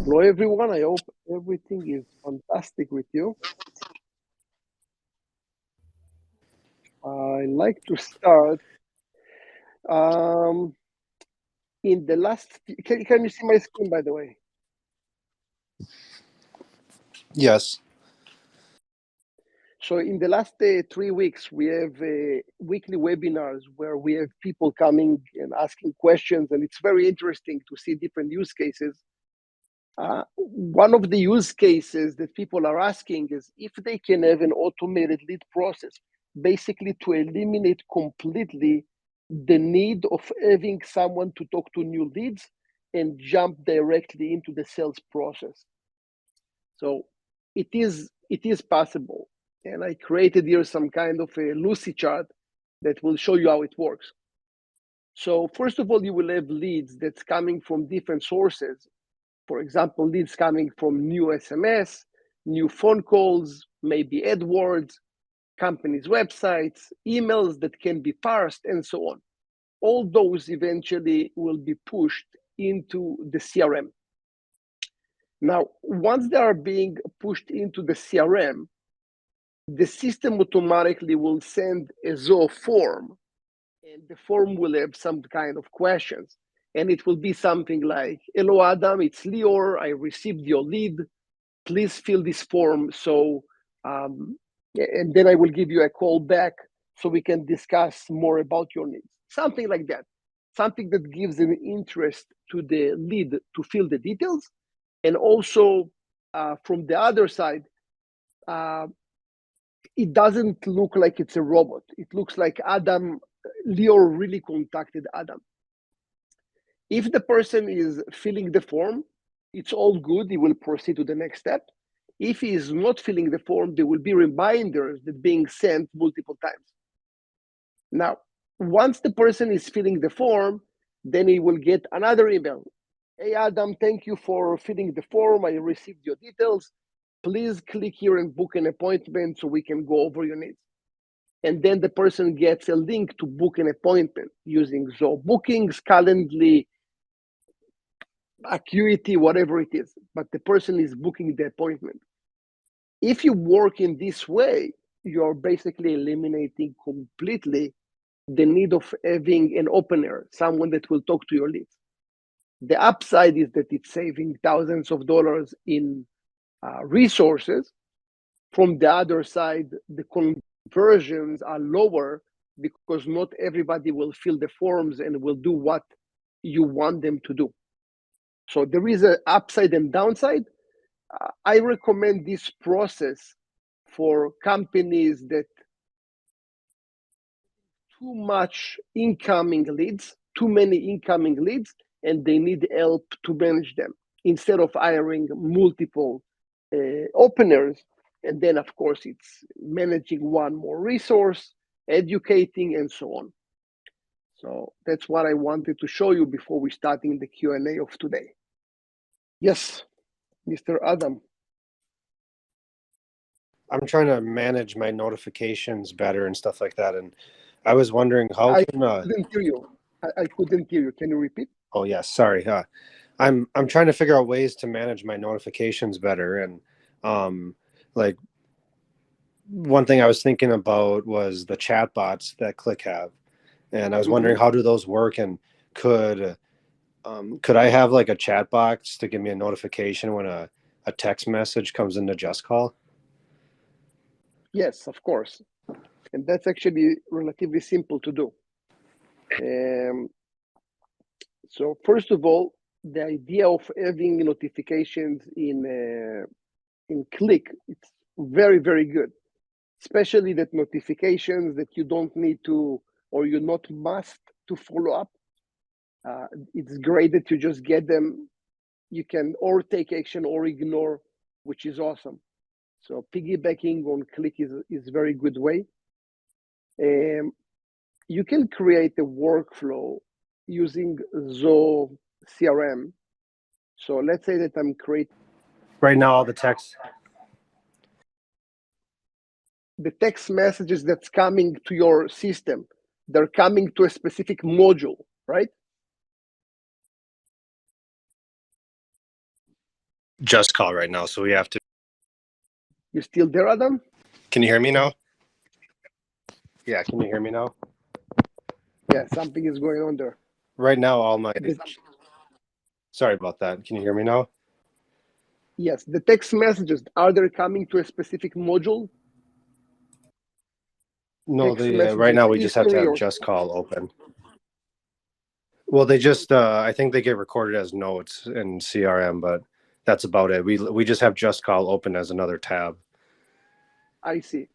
Hello, everyone. I hope everything is fantastic with you. I like to start. In the last, can you see my screen, by the way? Yes. So in the last 3 weeks, we have weekly webinars where we have people coming and asking questions, and it's very interesting to see different use cases. One of the use cases that people are asking is if they can have an automated lead process, basically to eliminate completely the need of having someone to talk to new leads and jump directly into the sales process. So it is possible. And I created here some kind of a Lucy chart that will show you how it works. So first of all, you will have leads that's coming from different sources. For example, leads coming from new SMS, new phone calls, maybe AdWords, companies' websites, emails that can be parsed, and so on. All those eventually will be pushed into the CRM. Now, once they are being pushed into the CRM, the system automatically will send a Zoho form, and the form will have some kind of questions. And it will be something like, hello, Adam, it's Lior. I received your lead. Please fill this form. So, and then I will give you a call back so we can discuss more about your needs. Something like that. Something that gives an interest to the lead to fill the details. And also from the other side, it doesn't look like it's a robot. It looks like Lior really contacted Adam. If the person is filling the form, it's all good. He will proceed to the next step. If he is not filling the form, there will be reminders that being sent multiple times. Now, once the person is filling the form, then he will get another email. Hey, Adam, thank you for filling the form. I received your details. Please click here and book an appointment so we can go over your needs. And then the person gets a link to book an appointment using Zoho Bookings, Calendly, Acuity, whatever it is, but the person is booking the appointment. If you work in this way, you're basically eliminating completely the need of having an opener, someone that will talk to your leads. The upside is that it's saving thousands of dollars in resources. From the other side, the conversions are lower because not everybody will fill the forms and will do what you want them to do. So there is an upside and downside. I recommend this process for companies that too much incoming leads, too many incoming leads, and they need help to manage them instead of hiring multiple openers. And then, of course, it's managing one more resource, educating, and so on. So that's what I wanted to show you before we starting the Q&A of today. Yes, Mr. Adam. I'm trying to manage my notifications better and stuff like that. And I was wondering how I couldn't hear you. I couldn't hear you. Can you repeat? Oh, yes. Sorry. I'm trying to figure out ways to manage my notifications better. And like one thing I was thinking about was the chatbots that Click have. And I was wondering how do those work, and could I have like a chat box to give me a notification when a text message comes into Just Call? Yes, of course. And that's actually relatively simple to do. So first of all, the idea of having notifications in Click, it's very, very good. Especially that notifications that you don't need to, or you not must to follow up. It's great that you just get them. You can or take action or ignore, which is awesome. So piggybacking on Click is a very good way. You can create a workflow using Zoho CRM. So let's say that I'm creating. Right now, all the text messages that's coming to your system, they're coming to a specific module, right? Just Call right now, so we have to. You still there, Adam? Can you hear me now? Yeah, can you hear me now? Yeah, something is going on there. Right now, all my. Sorry about that. Can you hear me now? Yes, the text messages, are they coming to a specific module? No, right now we just have to have Just Call open. Well, they just, I think they get recorded as notes in CRM, but that's about it. We just have Just Call open as another tab. I see.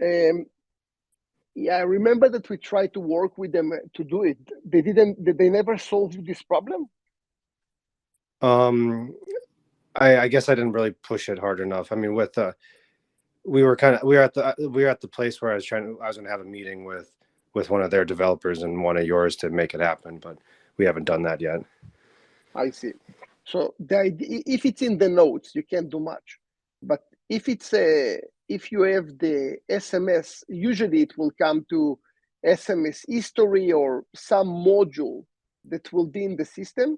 Yeah, I remember that we tried to work with them to do it. They never solved this problem? I guess I didn't really push it hard enough. I mean, with we were at the place where I was going to have a meeting with one of their developers and one of yours to make it happen, but we haven't done that yet. I see. So the idea, if it's in the notes, you can't do much. But if you have the SMS, usually it will come to SMS history or some module that will be in the system.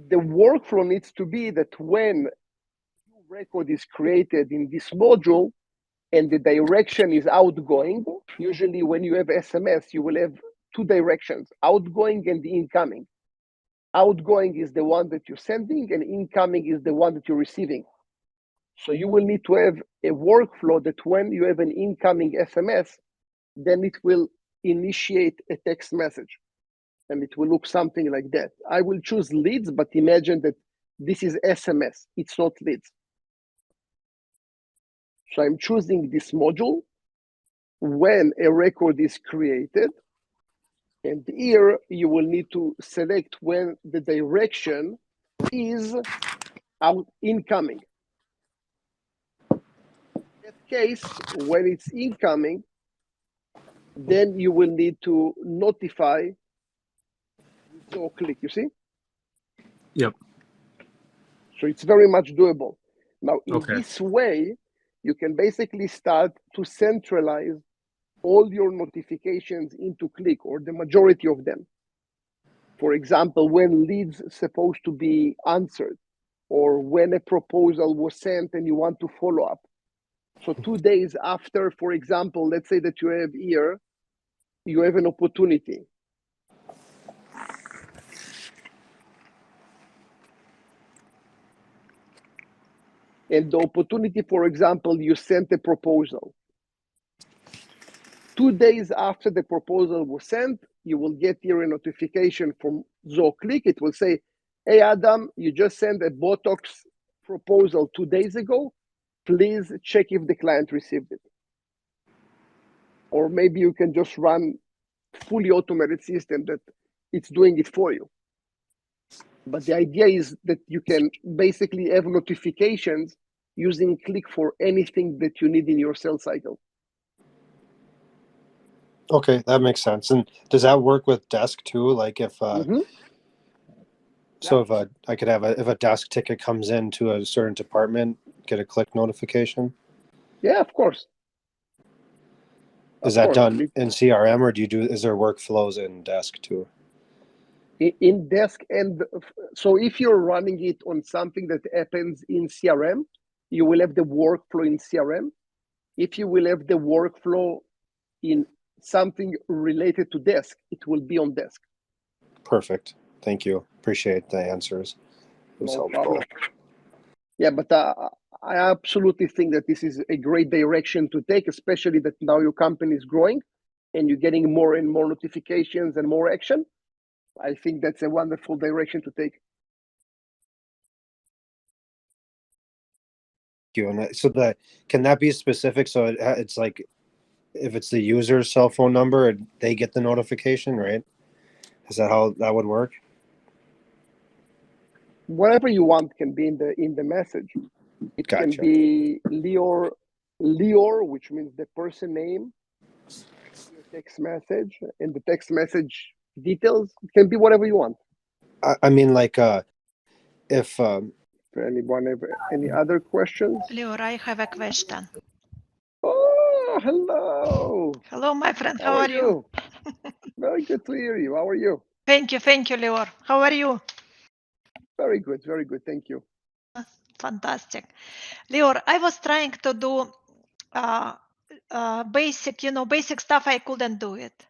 The workflow needs to be that when new record is created in this module and the direction is outgoing, usually when you have SMS, you will have two directions, outgoing and incoming. Outgoing is the one that you're sending and incoming is the one that you're receiving. So you will need to have a workflow that when you have an incoming SMS, then it will initiate a text message and it will look something like that. I will choose leads, but imagine that this is SMS, it's not leads. So I'm choosing this module when a record is created. And here you will need to select when the direction is out incoming. In that case, when it's incoming, then you will need to notify with Zoho Click, you see? Yep. So it's very much doable. Now, in this way, you can basically start to centralize all your notifications into Click, or the majority of them. For example, when leads supposed to be answered, or when a proposal was sent and you want to follow up. So 2 days after, for example, let's say that you have here, you have an opportunity. And the opportunity, for example, you sent a proposal. 2 days after the proposal was sent, you will get here a notification from Zoho Click. It will say, hey, Adam, you just sent a Botox proposal 2 days ago. Please check if the client received it. Or maybe you can just run fully automated system that it's doing it for you. But the idea is that you can basically have notifications using Click for anything that you need in your sales cycle. Okay, that makes sense. And does that work with desk too? Like if so if I could have if a desk ticket comes in to a certain department, get a Click notification? Yeah, of course. Is that done in CRM, or is there workflows in desk too? In desk, and so if you're running it on something that happens in CRM, you will have the workflow in CRM. If you will have the workflow in something related to desk, it will be on desk. Perfect. Thank you. Appreciate the answers. It was helpful. Problem. Yeah, but I absolutely think that this is a great direction to take, especially that now your company is growing and you're getting more and more notifications and more action. I think that's a wonderful direction to take. Thank you. And so can that be specific? So it's like if it's the user's cell phone number, they get the notification, right? Is that how that would work? Whatever you want can be in the message. It can be Lior, which means the person name, your text message, and the text message details. It can be whatever you want. I mean, like, if for anyone have any other questions? Lior, I have a question. Oh, hello. Hello, my friend. How are you? Very good to hear you. How are you? Thank you, Lior. How are you? Very good, thank you. Fantastic. Lior, I was trying to do basic, basic stuff. I couldn't do it.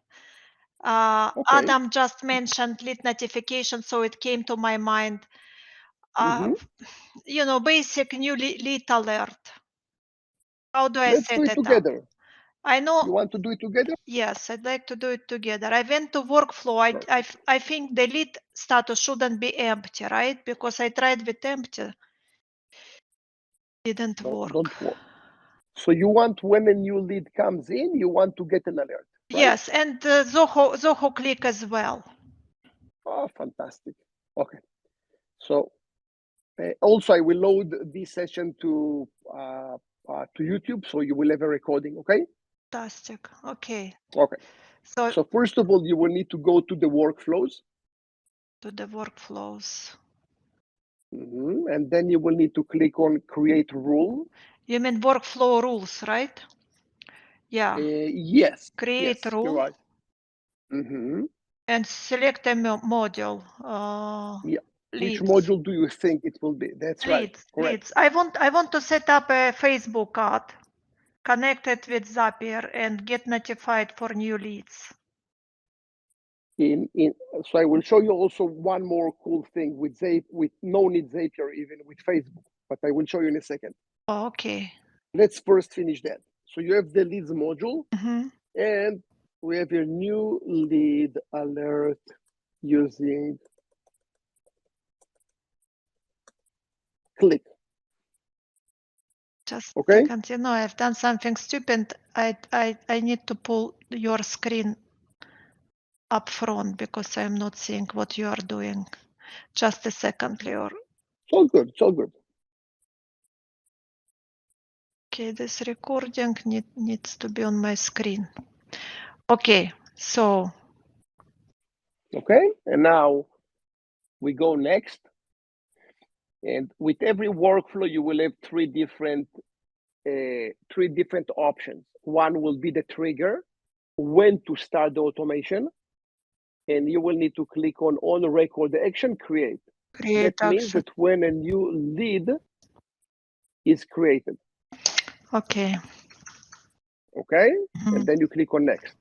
Okay. Adam just mentioned lead notification, so it came to my mind. Basic new lead alert. How do I Let's set do it it together. up? I know. You want to do it together? Yes, I'd like to do it together. I went to workflow. I think the lead status shouldn't be empty, right? Because I tried with empty. Didn't work. Don't work. So you want when a new lead comes in, you want to get an alert, right? Yes, and Zoho Click as well. Oh, fantastic. Okay. So also I will load this session to YouTube, so you will have a recording, okay? Fantastic. Okay. Okay. So first of all, you will need to go to the workflows. To the workflows. And then you will need to click on create rule. You mean workflow rules, right? Yeah. Yes. Create yes, rule. You're right. And select a module. Yeah. Leads. Which module do you think it will be? That's right. Correct. Leads. I want to set up a Facebook ad connected with Zapier and get notified for new leads. So I will show you also one more cool thing with no need Zapier, even with Facebook, but I will show you in a second. Oh, okay. Let's first finish that. So you have the leads module, and we have your new lead alert using Click. Just okay. second, I've done something stupid. I need to pull your screen up front because I'm not seeing what you are doing. Just a second, Lior. It's all good. It's all good. Okay, this recording needs to be on my screen. Okay, so. Okay, and now we go next. And with every workflow, you will have three different options. One will be the trigger, when to start the automation, and you will need to click on record action, create. That means that when a new lead is created. Okay. Okay, and then you click on next.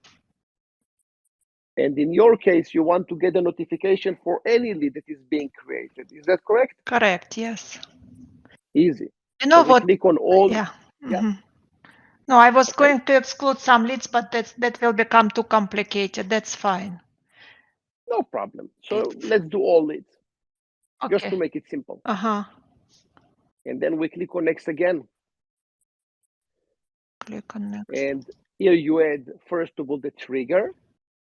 And in your case, you want to get a notification for any lead that is being created. Is that correct? Correct, yes. Easy. You know what? Click on all. Yeah. No, I was going to exclude some leads, but that will become too complicated. That's fine. No problem. So let's do all leads. Okay. Just to make it simple. And then we click on next again. Click on next. And here you add, first of all, the trigger,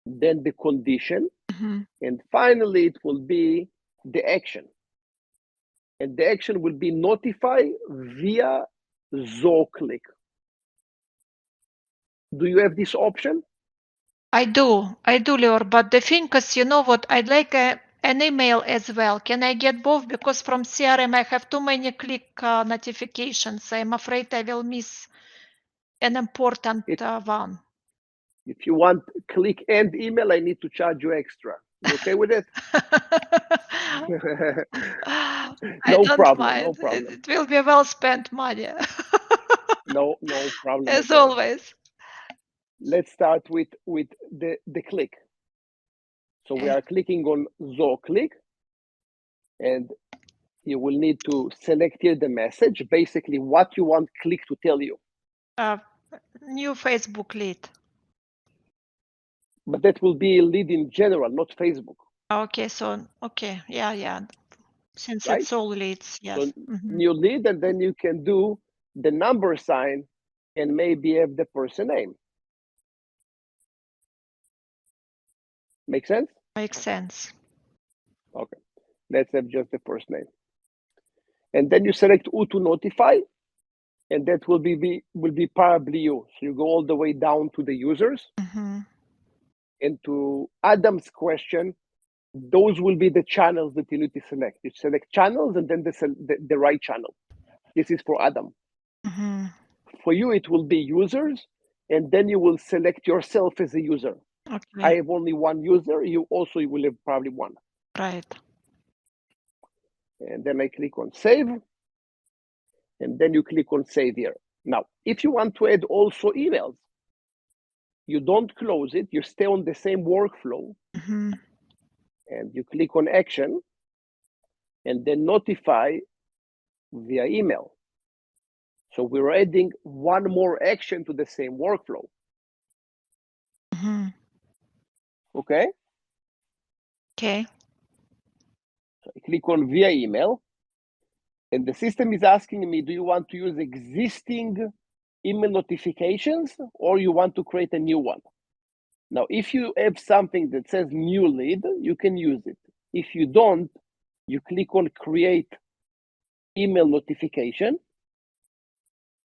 then the condition, and finally it will be the action. And the action will be notify via Zoho Click. Do you have this option? I do, Lior, but the thing is, you know what, I'd like an email as well. Can I get both? Because from CRM I have too many click notifications. I'm afraid I will miss an important one. If you want click and email, I need to charge you extra. You okay with it? No problem. It will be well spent money. No problem. As always. Let's start with the click. So we are clicking on Zoho Click, and you will need to select here the message, basically what you want Click to tell you. New Facebook lead. But that will be a lead in general, not Facebook. Okay, so, yeah. Since it's all leads, yes. So new lead, and then you can do the number sign and maybe have the person name. Make sense? Makes sense. Okay, let's have just the first name. And then you select who to notify, and that will be probably you. So you go all the way down to the users. And to Adam's question, those will be the channels that you need to select. You select channels and then the right channel. This is for Adam. For you, it will be users, and then you will select yourself as a user. Okay. I have only one user. You will have probably one. Right. And then I click on save. and then you click on Save Here. Now, if you want to add also emails, you don't close it, you stay on the same workflow, and you click on Action, and then Notify via email. So we're adding one more action to the same workflow. Okay? Okay. So I click on via email, and the system is asking me, do you want to use existing email notifications or you want to create a new one? Now, if you have something that says new lead, you can use it. If you don't, you click on create email notification.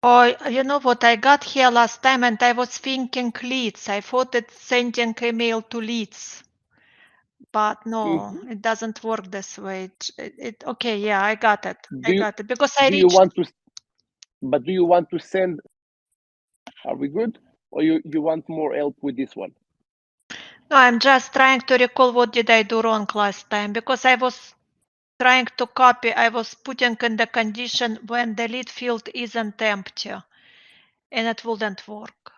Oh, you know what I got here last time, and I was thinking leads. I thought it's sending email to leads, but no, it doesn't work this way. Okay, yeah, I got it. Because I reached. Do you want to send? Are we good? Or you want more help with this one? No, I'm just trying to recall what did I do wrong last time, because I was trying to copy. I was putting in the condition when the lead field isn't empty, and it wouldn't work.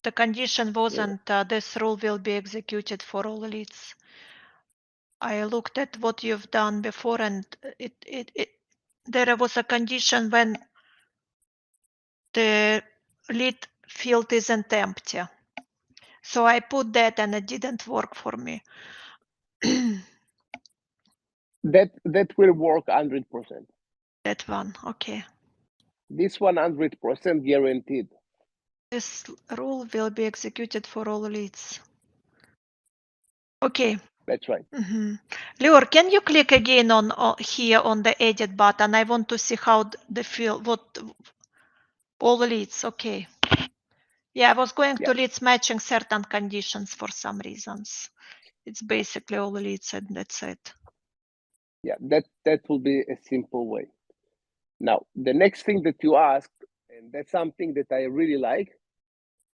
The condition wasn't this rule will be executed for all leads. I looked at what you've done before, and there was a condition when the lead field isn't empty. So I put that, and it didn't work for me. That will work 100%. That one, okay. This 100% guaranteed. This rule will be executed for all leads. Okay. That's right. Lior, can you click again on here on the edit button? I want to see how the field, what all leads. Okay. Yeah, I was going to leads matching certain conditions for some reasons. It's basically all leads, and that's it. Yeah, that will be a simple way. Now, the next thing that you asked, and that's something that I really like.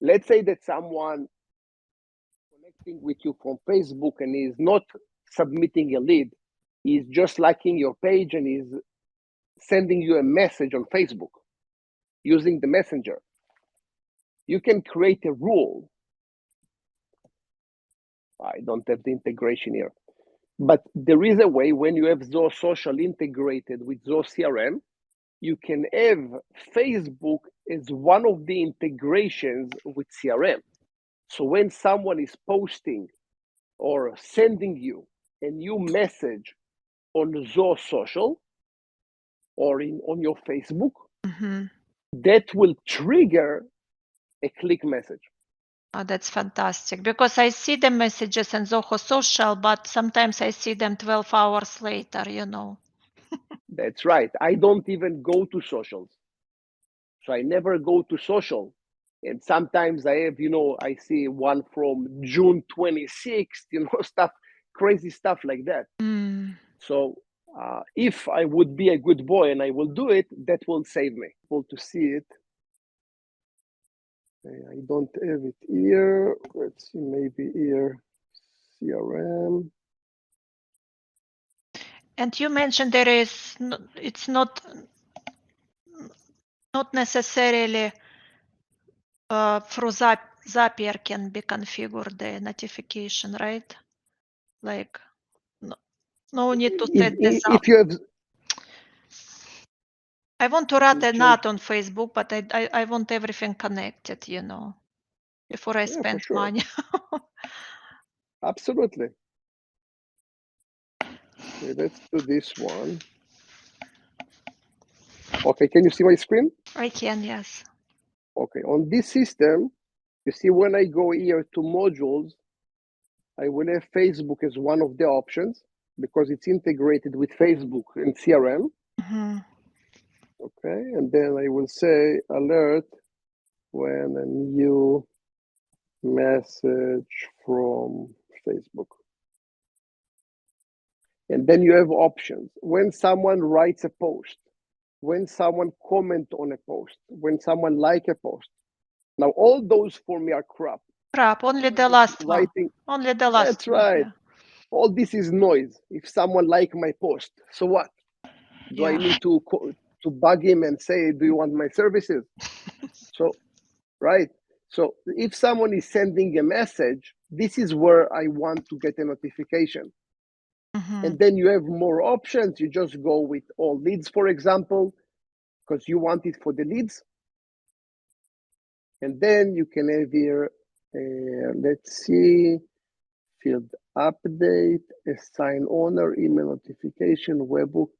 Let's say that someone connecting with you from Facebook and is not submitting a lead, is just liking your page and is sending you a message on Facebook using the messenger. You can create a rule. I don't have the integration here, but there is a way when you have Zoho Social integrated with Zoho CRM, you can have Facebook as one of the integrations with CRM. So when someone is posting or sending you a new message on Zoho Social or on your Facebook, that will trigger a click message. Oh, that's fantastic, because I see the messages in Zoho Social, but sometimes I see them 12 hours later, you know. That's right. I don't even go to socials. So I never go to social. And sometimes I have, I see one from June 26th, stuff, crazy stuff like that. So if I would be a good boy and I will do it, that will save me. To see it. I don't have it here. Let's see, maybe here, CRM. And you mentioned there is, it's not necessarily through Zapier can be configured the notification, right? Like, no need to set this up. If you have, I want to run an ad on Facebook, but I want everything connected, before I spend money. Absolutely. Okay, let's do this one. Okay, can you see my screen? I can, yes. Okay, on this system, you see when I go here to modules, I will have Facebook as one of the options because it's integrated with Facebook and CRM. Okay, and then I will say alert when a new message from Facebook. And then you have options. When someone writes a post, when someone comments on a post, when someone likes a post. Now, all those for me are crap. Only the last one. Only the last. That's right. Yeah. All this is noise. If someone likes my post, so what? Do I need to to bug him and say, do you want my services? So, right. So if someone is sending a message, this is where I want to get a notification. And then you have more options. You just go with all leads, for example, because you want it for the leads. And then you can have here, let's see, field update, assign owner, email notification, webhook,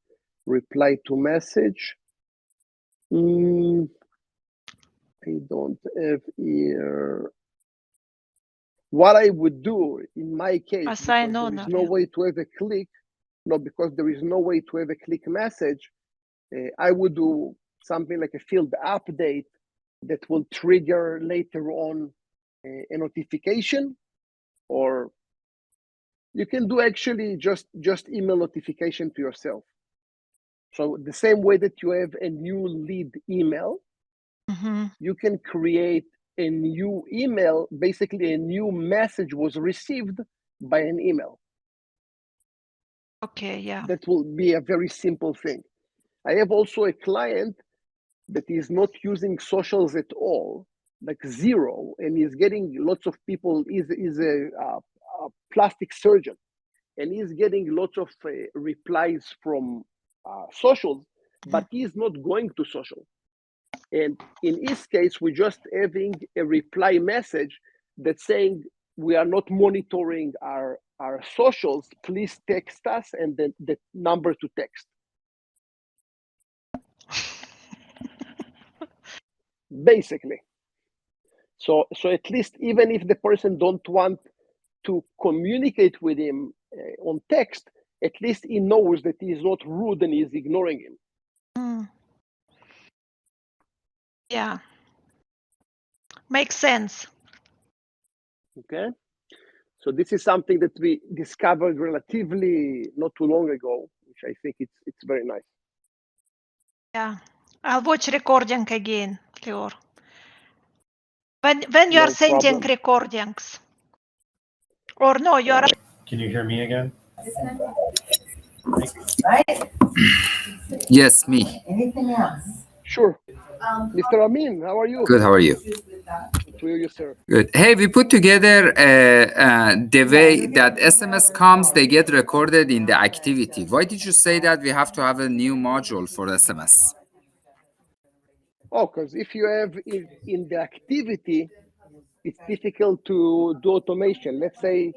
reply to message. I don't have here. What I would do in my case, Assign because there owner, is no yeah. way to have a click, because there is no way to have a click message, I would do something like a field update that will trigger later on a notification, or you can do actually just email notification to yourself. So the same way that you have a new lead email, you can create a new email, basically a new message was received by an email. Okay, yeah. That will be a very simple thing. I have also a client that is not using socials at all, like zero, and is getting lots of people, is a plastic surgeon, and he's getting lots of replies from socials, but he's not going to social. And in his case, we're just having a reply message that's saying, we are not monitoring our socials, please text us, and then the number to text. Basically. So at least even if the person don't want to communicate with him on text, at least he knows that he is not rude and he is ignoring him. Yeah. Makes sense. Okay. So this is something that we discovered relatively not too long ago, which I think it's very nice. Yeah. I'll watch recording again, Lior. When you are sending recordings. Or no, you are. Can you hear me again? Yes, me. Anything else? Sure. Mr. Amin, how are you? Good, how are you? Good to hear you, sir. Good. Hey, we put together the way that SMS comes, they get recorded in the activity. Why did you say that we have to have a new module for SMS? Oh, because if you have in the activity, it's difficult to do automation. Let's say,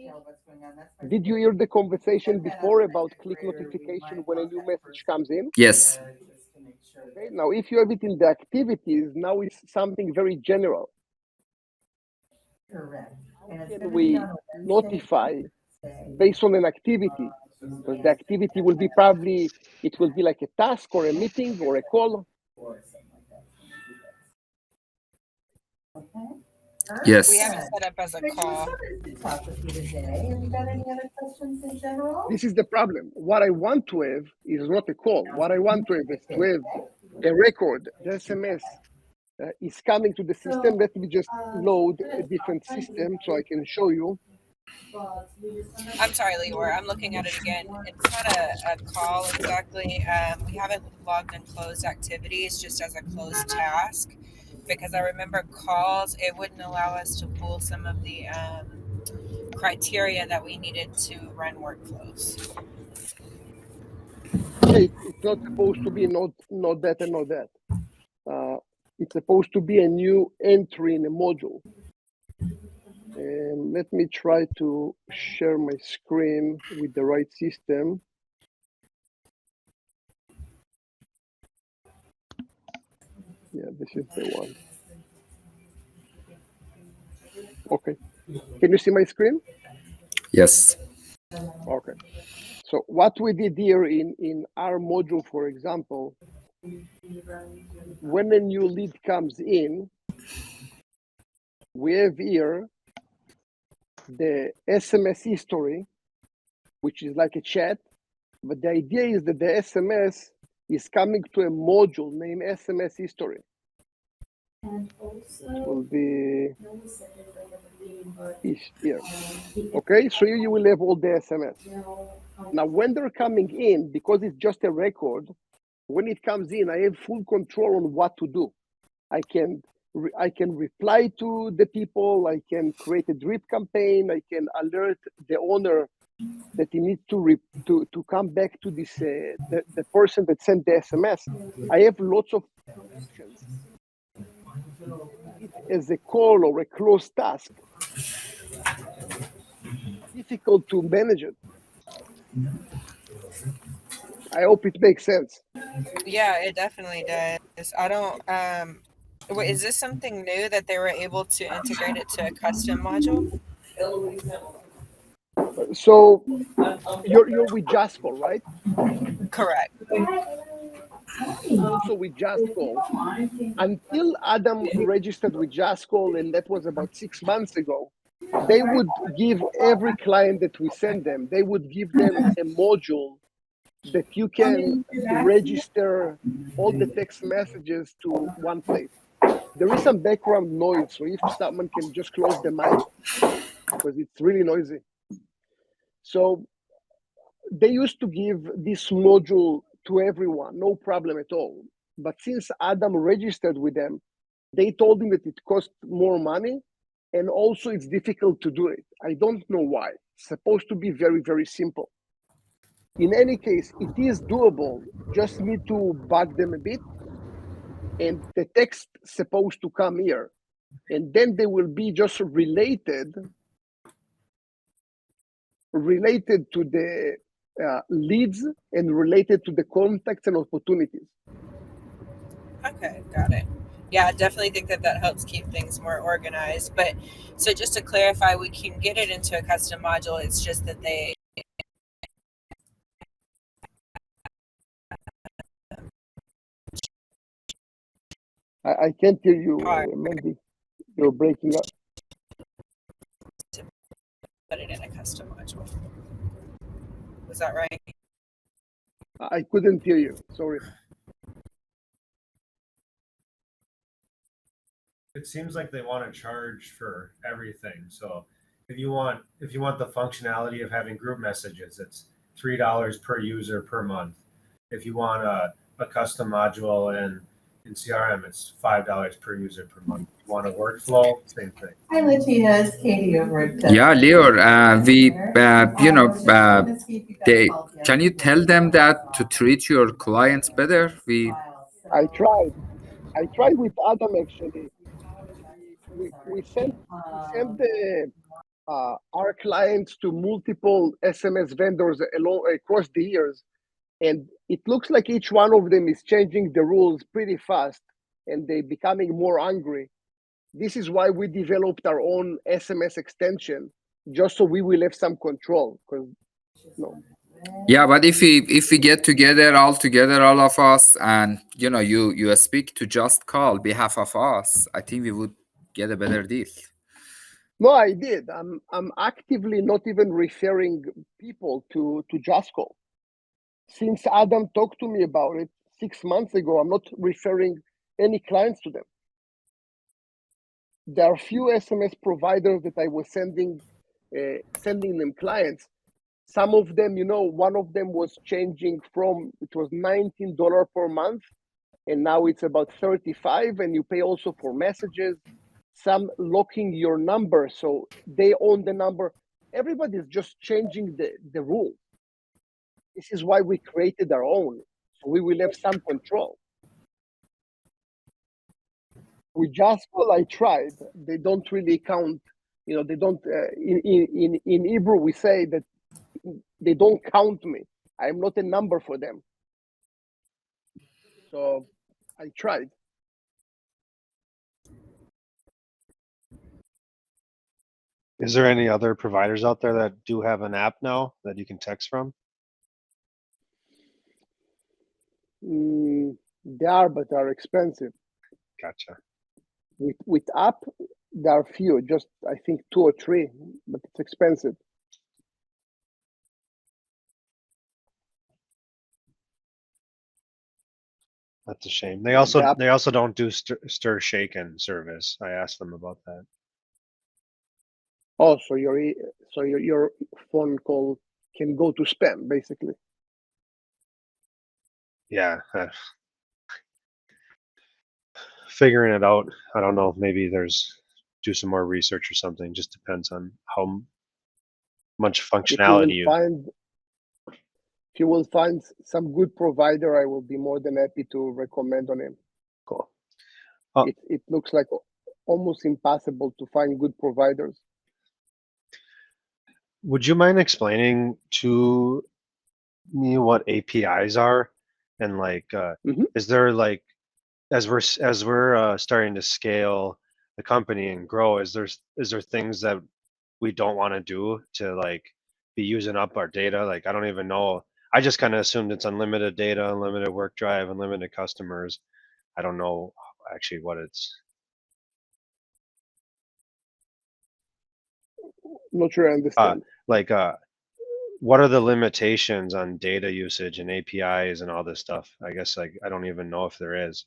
did you hear the conversation before about click notification when a new message comes in? Yes. Okay. Now, if you have it in the activities, now it's something very general. How can we notify based on an activity? Because the activity will be probably, it will be like a task or a meeting or a call. Yes. We have it set up as a call. Talk with you today. Have you got any other questions in general? This is the problem. What I want to have is not a call. What I want to have is to have a record. The SMS is coming to the system. Let me just load a different system so I can show you. I'm sorry, Lior. I'm looking at it again. It's not a call exactly. We haven't logged and closed activities just as a closed task, because I remember calls, it wouldn't allow us to pull some of the criteria that we needed to run workflows. Yeah, it's not supposed to be not that and not that. It's supposed to be a new entry in a module. And let me try to share my screen with the right system. Yeah, this is the one. Okay. Can you see my screen? Yes. Okay. So what we did here in our module, for example, when a new lead comes in, we have here the SMS history, which is like a chat. But the idea is that the SMS is coming to a module named SMS history. It will be here. Okay, so here you will have all the SMS. Now, when they're coming in, because it's just a record, When it comes in, I have full control on what to do. I can reply to the people. I can create a drip campaign. I can alert the owner that he needs to come back to this the person that sent the SMS. I have lots of options. It as a call or a closed task. Difficult to manage it. I hope it makes sense. Yeah, it definitely does. I don't. Wait, is this something new that they were able to integrate it to a custom module? So you're with Jascall, right? Correct. Also with Jascall. Until Adam registered with Jascall, and that was about 6 months ago, they would give every client that we send them, they would give them a module that you can register all the text messages to one place. There is some background noise, so if someone can just close the mic, because it's really noisy. So they used to give this module to everyone, no problem at all. But since Adam registered with them, they told him that it costs more money, and also it's difficult to do it. I don't know why. It's supposed to be very, very simple. In any case, it is doable. Just need to bug them a bit, and the text supposed to come here, and then they will be just related to the leads and related to the contacts and opportunities. Okay, got it. Yeah, I definitely think that helps keep things more organized. But so just to clarify, we can get it into a custom module. It's just that they. I can't hear you, Mandy. You're breaking up. Put it in a custom module. Was that right? I couldn't hear you. Sorry. It seems like they want to charge for everything. So if you want the functionality of having group messages, it's $3 per user per month. If you want a custom module in CRM, it's $5 per user per month. If you want a workflow, same thing. Hi, Latina. It's Katie over at Yeah, Lior, can you tell them that to treat your clients better? I tried with Adam actually. We sent the our clients to multiple SMS vendors across the years, and it looks like each one of them is changing the rules pretty fast, and they're becoming more angry. This is why we developed our own SMS extension, just so we will have some control. Because Yeah, but if we get together, all of us, and you speak to Just Call behalf of us, I think we would get a better deal. no, I did. I'm actively not even referring people to Jascall. Since Adam talked to me about it 6 months ago, I'm not referring any clients to them. There are few SMS providers that I was sending them clients. Some of them, one of them was changing from, it was $19 per month, and now it's about $35, and you pay also for messages. Some locking your number, so they own the number. Everybody's just changing the rule. This is why we created our own, so we will have some control. With Jascall, I tried. They don't really count. They don't. In Hebrew, we say that they don't count me. I'm not a number for them. So I tried. Is there any other providers out there that do have an app now that you can text from? They are, but they are expensive. Gotcha. With app, there are few, just I think 2 or 3, but it's expensive. That's a shame. They also don't do stir shaken service. I asked them about that. Oh, so your phone call can go to spam, basically. Yeah, figuring it out. I don't know. Maybe do some more research or something. Just depends on how much functionality if you will find some good provider, I will be more than happy to recommend on him. Cool. It looks like almost impossible to find good providers. Would you mind explaining to me what APIs are, and like, is there like, as we're starting to scale the company and grow, is there things that we don't want to do to like be using up our data? Like, I don't even know. I just kind of assumed it's unlimited data, unlimited work drive, unlimited customers. I don't know actually what it's. Not sure I understand. What are the limitations on data usage and APIs and all this stuff? I guess like I don't even know if there is.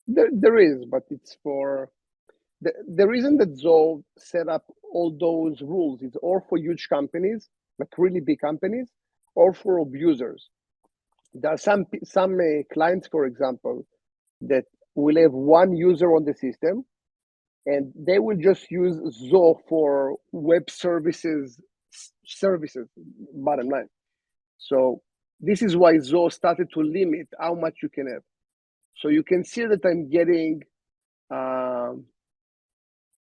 There is, but it's for the reason that Zoho set up all those rules is or for huge companies, like really big companies, or for abusers. There are some clients, for example, that will have one user on the system, and they will just use Zoho for web services, bottom line. So this is why Zoho started to limit how much you can have. So you can see that I'm getting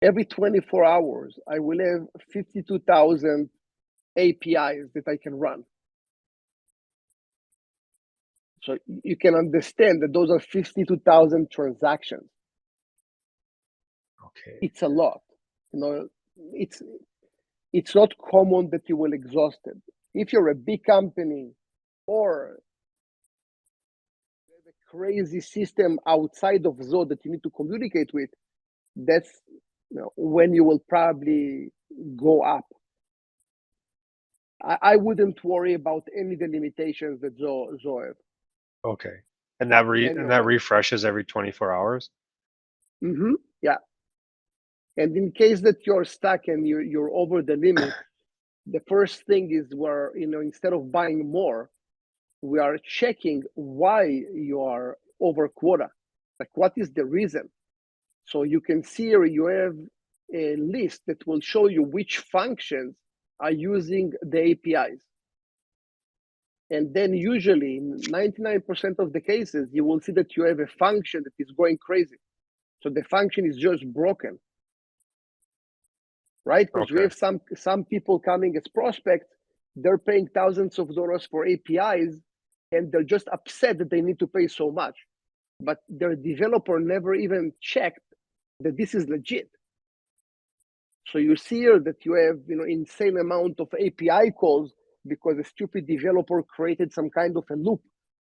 every 24 hours, I will have 52,000 APIs that I can run. So you can understand that those are 52,000 transactions. Okay. It's a lot. It's not common that you will exhaust it. If you're a big company or a crazy system outside of Zoho that you need to communicate with, that's when you will probably go up. I wouldn't worry about any of the limitations that Zoho have. Okay, and that refreshes every 24 hours. Yeah, and in case that you're stuck and you're over the limit, the first thing is where instead of buying more, we are checking why you are over quota. Like, what is the reason? So you can see here you have a list that will show you which functions are using the APIs. And then usually 99% of the cases, you will see that you have a function that is going crazy. So the function is just broken, right? Because we have some people coming as prospects, they're paying thousands of dollars for APIs, and they're just upset that they need to pay so much. But their developer never even checked that this is legit. So you see here that you have insane amount of API calls because a stupid developer created some kind of a loop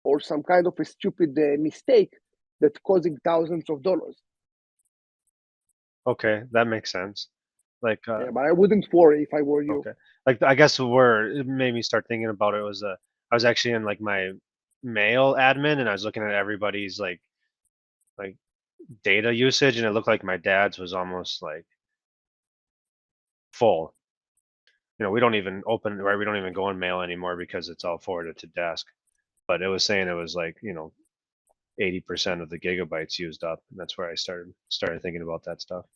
or some kind of a stupid mistake that's causing thousands of dollars. Okay, that makes sense. Like, yeah, but I wouldn't worry if I were you. Okay, like I guess where it made me start thinking about it was I was actually in like my mail admin and I was looking at everybody's like data usage, and it looked like my dad's was almost like full. We don't even we don't even go in mail anymore because it's all forwarded to desk. But it was saying it was like 80% of the gigabytes used up, and that's where I started thinking about that stuff.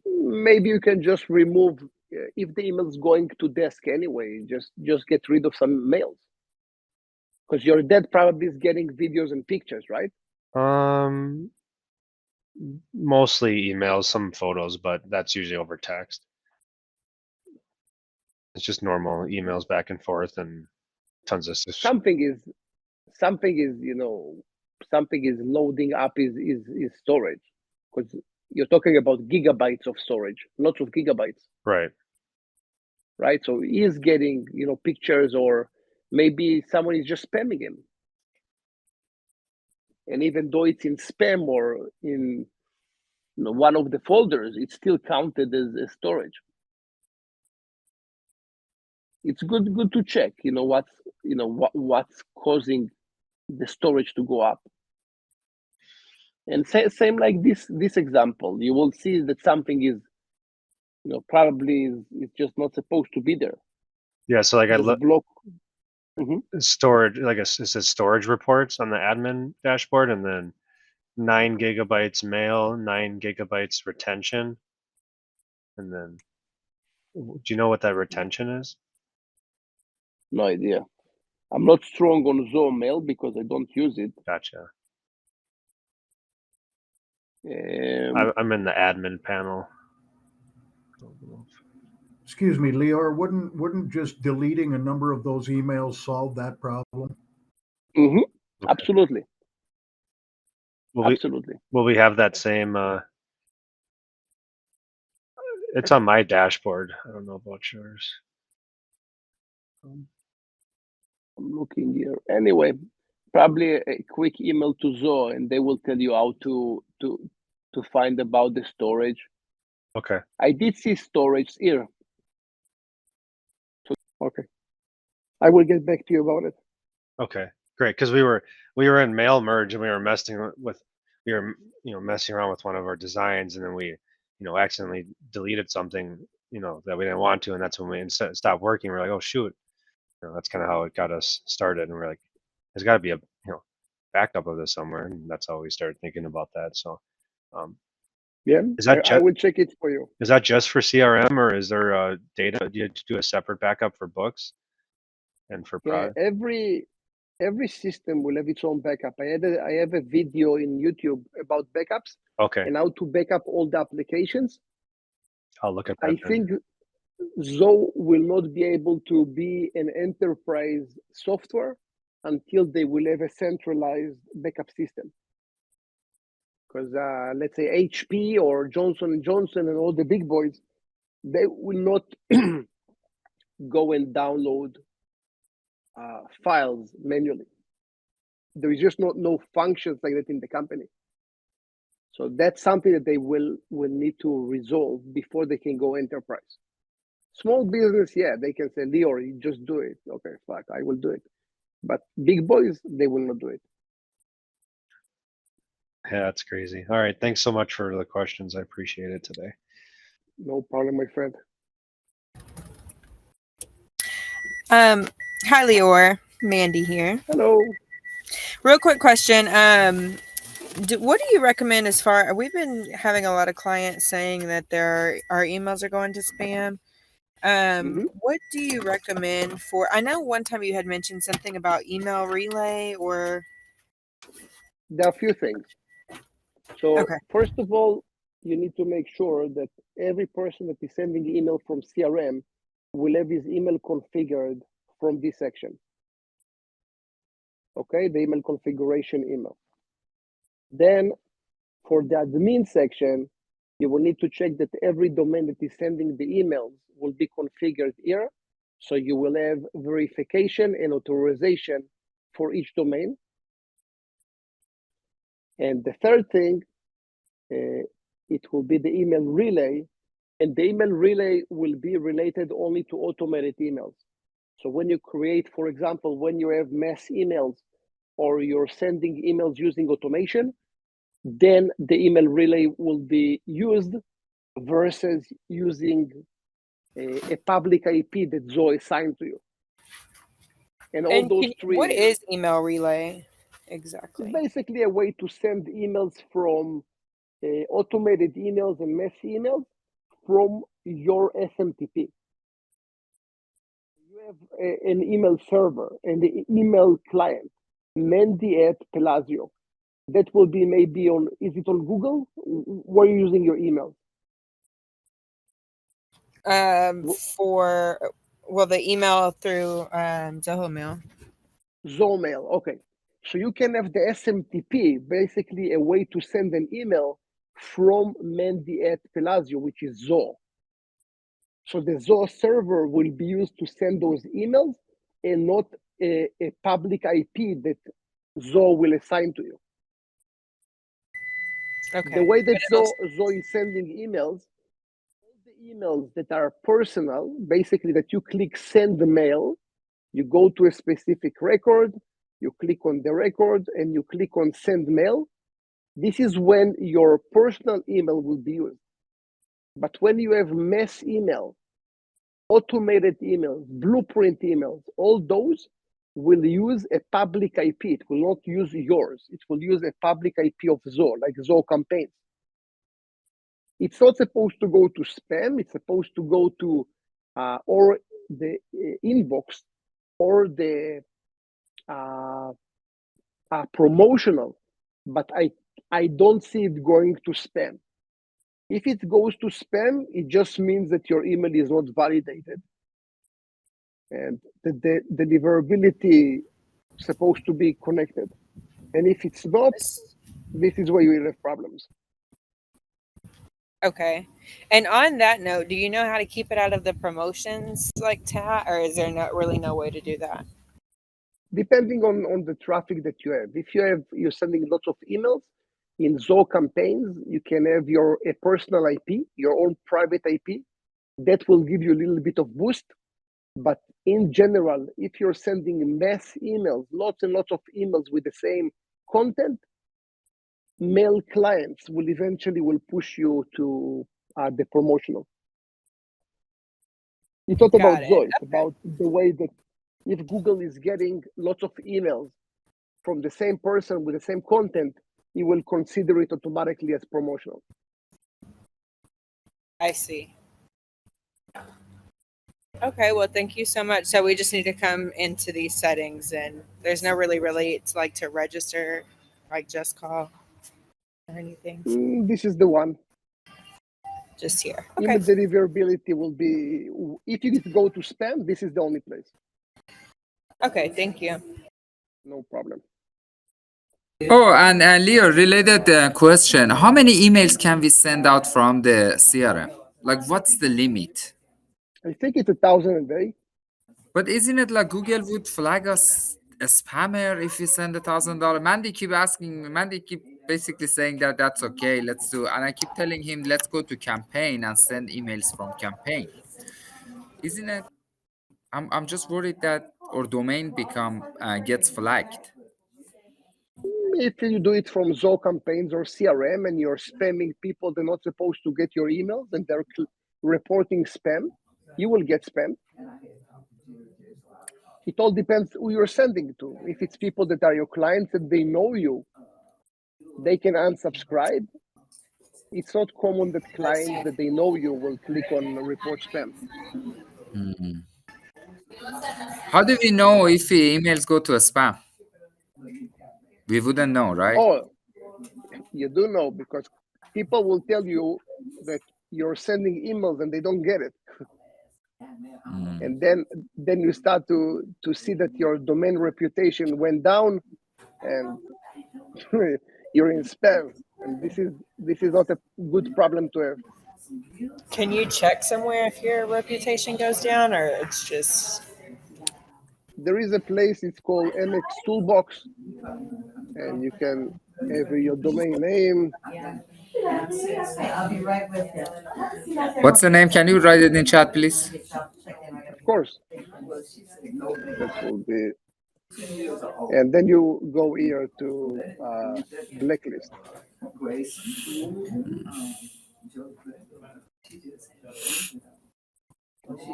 Maybe you can just remove if the email is going to desk anyway. Just get rid of some mails, because your dad probably is getting videos and pictures, right? Mostly emails, some photos, but that's usually over text. It's just normal emails back and forth and tons of stuff. Something is loading up is storage, because you're talking about gigabytes of storage, lots of gigabytes. Right. So he is getting pictures, or maybe someone is just spamming him, and even though it's in spam or in one of the folders, it's still counted as storage. It's good to check what's causing the storage to go up. And same like this example, you will see that something is probably is just not supposed to be there. Yeah, so like storage, like it says storage reports on the admin dashboard, and then 9 gigabytes mail, 9 gigabytes retention. And then, do you know what that retention is? No idea. I'm not strong on Zoho Mail because I don't use it. Gotcha. Um, I'm in the admin panel. Excuse me, Lior, wouldn't just deleting a number of those emails solve that problem? mhm, Okay. Absolutely. Will Absolutely. we have that same? It's on my dashboard. I don't know about yours. I'm looking here. Anyway, probably a quick email to Zoho, and they will tell you how to find about the storage. Okay. I did see storage here. So, okay. I will get back to you about it. Okay, great. Because we were in mail merge, and we were messing around with one of our designs, and then we accidentally deleted something that we didn't want to, and that's when we stopped working. We're like, oh shoot, that's kind of how it got us started, and we're like, there's got to be a backup of this somewhere, and that's how we started thinking about that. So Yeah, is that I will check it for you. Is that just for CRM, or is there data? Do you do a separate backup for books and for product? Every system will have its own backup. I have a video in YouTube about backups. Okay. And how to back up all the applications. I'll look at that. I think Zoho will not be able to be an enterprise software until they will have a centralized backup system. Because let's say HP or Johnson & Johnson and all the big boys, they will not go and download files manually. There is just no functions like that in the company. So that's something that they will need to resolve before they can go enterprise. Small business, yeah, they can say, Lior, you just do it. Okay, fuck, I will do it. But big boys, they will not do it. Yeah, that's crazy. All right, thanks so much for the questions. I appreciate it today. No problem, my friend. Hi, Lior. Mandy here. Hello. Real quick question. What do you recommend as far? We've been having a lot of clients saying that our emails are going to spam. What do you recommend for? I know one time you had mentioned something about email relay, or There are a few things. So okay. First of all, you need to make sure that every person that is sending email from CRM will have his email configured from this section. Okay, the email configuration email. Then for the admin section, you will need to check that every domain that is sending the emails will be configured here. So you will have verification and authorization for each domain. And the third thing, it will be the email relay. And the email relay will be related only to automated emails. So when you create, for example, when you have mass emails or you're sending emails using automation, then the email relay will be used versus using a public IP that Zoho assigned to you. And all those three. What is email relay exactly? It's basically a way to send emails from automated emails and mass emails from your SMTP. You have an email server and the email client, Mandy at Pelazio. That will be maybe is it on Google? Where are you using your email? The email through Zoho Mail. Zoho Mail, okay. So you can have the SMTP, basically a way to send an email from Mandy at Pelazio, which is Zoho. So the Zoho server will be used to send those emails and not a public IP that Zoho will assign to you. Okay. The way that Zoho is sending emails, all the emails that are personal, basically that you click send the mail, you go to a specific record, you click on the record, and you click on send mail. This is when your personal email will be used. But when you have mass email, automated emails, blueprint emails, all those, will use a public IP. It will not use yours. It will use a public IP of Zoho, like Zoho campaigns. It's not supposed to go to spam. It's supposed to go to or the inbox or the promotional, but I don't see it going to spam. If it goes to spam, it just means that your email is not validated. And the deliverability is supposed to be connected. And if it's not, this is where you will have problems. Okay. And on that note, do you know how to keep it out of the promotions like tab, or is there not really no way to do that? Depending on the traffic that you have. If you're sending lots of emails in Zoho campaigns, you can have a personal IP, your own private IP. That will give you a little bit of boost. But in general, if you're sending mass emails, lots and lots of emails with the same content, mail clients will eventually push you to the promotional. It's not about Zoho, it's about the way that if Google is getting lots of emails from the same person with the same content, it will consider it automatically as promotional. I see. Okay, well, thank you so much. So we just need to come into these settings, and there's no really it's like to register, like just call or anything. This is the one. Just here. Okay. Email deliverability will be, if you go to spam, this is the only place. Okay, thank you. No problem. Oh, and Lior, related question. How many emails can we send out from the CRM? Like, what's the limit? I think it's 1,000 a day. But isn't it like Google would flag us a spammer if we send $1,000? Mandy keep basically saying that that's okay, let's do. And I keep telling him, let's go to campaign and send emails from campaign. Isn't it? I'm just worried that our domain gets flagged. If you do it from Zoho campaigns or CRM and you're spamming people, they're not supposed to get your emails and they're reporting spam, you will get spam. It all depends who you're sending to. If it's people that are your clients and they know you, they can unsubscribe. It's not common that clients that they know you will click on report spam. Mm-hmm. How do we know if emails go to a spam? We wouldn't know, right? Oh, you do know, because people will tell you that you're sending emails and they don't get it. And then you start to see that your domain reputation went down and you're in spam. And this is not a good problem to have. Can you check somewhere if your reputation goes down, or it's just... There is a place, it's called MX Toolbox, and you can have your domain name. I'll be right with you. What's the name? Can you write it in chat, please? Of course. That will be, and then you go here to blacklist. Okay.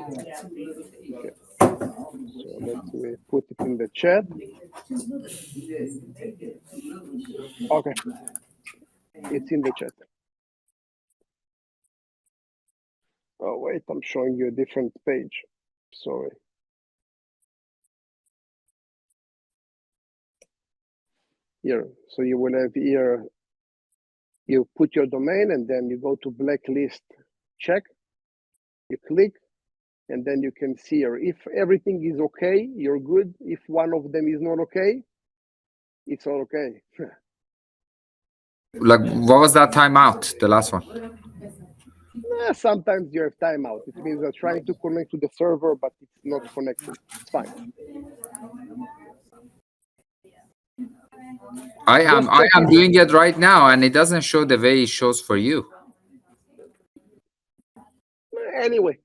So let me put it in the chat. Okay. It's in the chat. Oh, wait, I'm showing you a different page. Sorry. Here. So you will have here, you put your domain and then you go to blacklist check. You click, and then you can see here. If everything is okay, you're good. If one of them is not okay, it's all okay. Like, what was that timeout, the last one? Sometimes you have timeout. It means they're trying to connect to the server, but it's not connected. It's fine. I am doing it right now, and it doesn't show the way it shows for you. Anyway,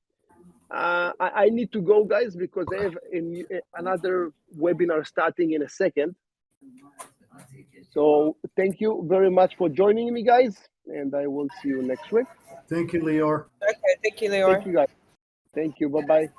I need to go, guys, because I have another webinar starting in a second. So thank you very much for joining me, guys, and I will see you next week. Thank you, Lior. Okay, thank you, Lior. Thank you, guys. Thank you. Bye-bye.